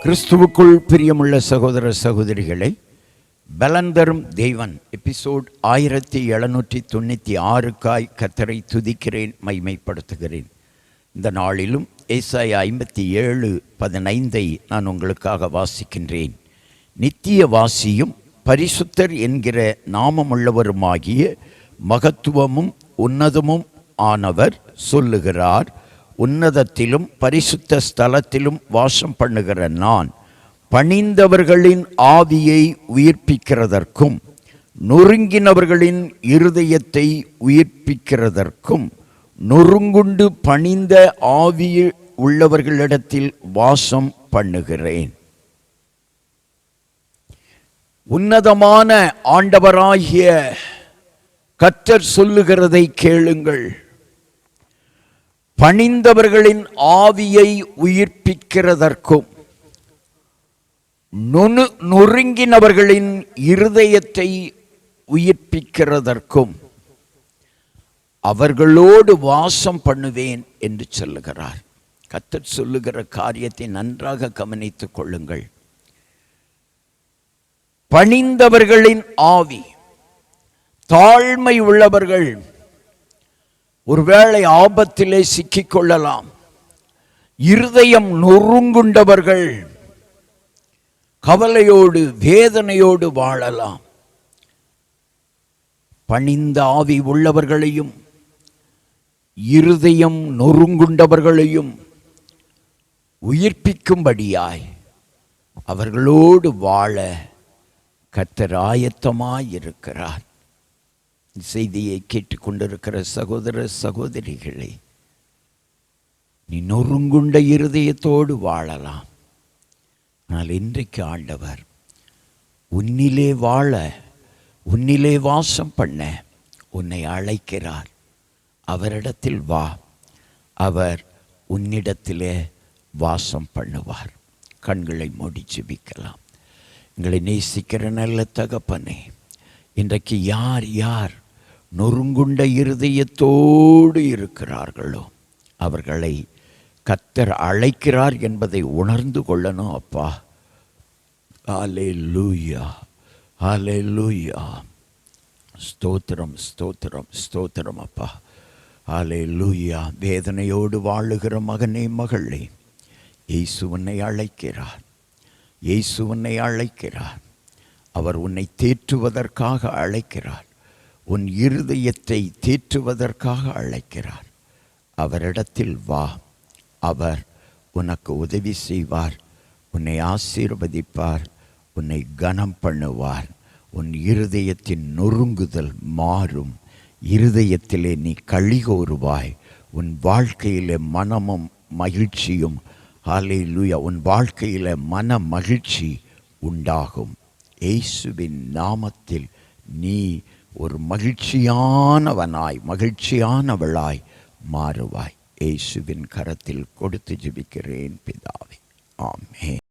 கிறிஸ்துவுக்குள் பிரியமுள்ள சகோதர சகோதரிகளை, பலந்தரும் தேவன் எபிசோட் 1796 கர்த்தரை துதிக்கிறேன், மைமைப்படுத்துகிறேன். இந்த நாளிலும் ஏசாயா 57:15 நான் உங்களுக்காக வாசிக்கின்றேன். நித்திய வாசியும் பரிசுத்தர் என்கிற நாமமுள்ளவருமாகிய மகத்துவமும் உன்னதமும் ஆனவர் சொல்லுகிறார், உன்னதத்திலும் பரிசுத்த ஸ்தலத்திலும் வாசம் பண்ணுகிற நான் பணிந்தவர்களின் ஆவியை உயிர்ப்பிக்கிறதற்கும் நொறுங்கினவர்களின் இருதயத்தை உயிர்ப்பிக்கிறதற்கும் நொறுங்குண்டு பணிந்த ஆவி உள்ளவர்களிடத்தில் வாசம் பண்ணுகிறேன். உன்னதமான ஆண்டவராகிய கர்த்தர் சொல்லுகிறதை கேளுங்கள். பணிந்தவர்களின் ஆவியை உயிர்ப்பிக்கிறதற்கும் நொறுங்கினவர்களின் இருதயத்தை உயிர்ப்பிக்கிறதற்கும் அவர்களோடு வாசம் பண்ணுவேன் என்று சொல்லுகிறார். கர்த்தர் சொல்லுகிற காரியத்தை நன்றாக கவனித்துக் கொள்ளுங்கள். பணிந்தவர்களின் ஆவி, தாழ்மை உள்ளவர்கள் ஒருவேளை ஆபத்திலே சிக்கிக்கொள்ளலாம். இருதயம் நொறுங்குண்டவர்கள் கவலையோடு வேதனையோடு வாழலாம். பணிந்த ஆவி உள்ளவர்களையும் இருதயம் நொறுங்குண்டவர்களையும் உயிர்ப்பிக்கும்படியாய் அவர்களோடு வாழ கர்த்தர் ஆயத்தமாயிருக்கிறார். செய்தியை கேட்டுக்கொண்டிருக்கிற சகோதர சகோதரிகளே, நீ நொறுங்குண்ட இருதயத்தோடு வாழலாம். ஆனால் இன்றைக்கு ஆண்டவர் உன்னிலே வாழ, உன்னிலே வாசம் பண்ண உன்னை அழைக்கிறார். அவரிடத்தில் வா, அவர் உன்னிடத்திலே வாசம் பண்ணுவார். கண்களை மூடி ஜெபிக்கலாம். எங்களை நேசிக்கிற நல்ல தகப்பனே, இன்றைக்கு யார் யார் நொறுங்குண்ட இருதயத்தோடு இருக்கிறார்களோ அவர்களை கர்த்தர் அழைக்கிறார் என்பதை உணர்ந்து கொள்ளணும். அப்பா, ஹல்லேலூயா, ஹல்லேலூயா. ஸ்தோத்திரம், ஸ்தோத்திரம், ஸ்தோத்திரம் அப்பா, ஹல்லேலூயா. வேதனையோடு வாழுகிற மகனே, மகளே, இயேசு உன்னை அழைக்கிறார். இயேசு உன்னை அழைக்கிறார். அவர் உன்னை தேற்றுவதற்காக அழைக்கிறார். உன் இருதயத்தை தேற்றுவதற்காக அழைக்கிறார். அவரிடத்தில் வா, அவர் உனக்கு உதவி செய்வார், உன்னை ஆசீர்வதிப்பார், உன்னை கனம் பண்ணுவார். உன் இருதயத்தின் நொறுங்குதல் மாறும். இருதயத்திலே நீ களிகூறுவாய். உன் வாழ்க்கையிலே மனமும் மகிழ்ச்சியும், ஹல்லேலூயா, உன் வாழ்க்கையிலே மன மகிழ்ச்சி உண்டாகும். இயேசுவின் நாமத்தில் நீ ஒரு மகிழ்ச்சியானவனாய், மகிழ்ச்சியானவளாய் மாறுவாய். இயேசுவின் கரத்தில் கொடுத்து ஜெபிக்கிறேன் பிதாவே, ஆமென்.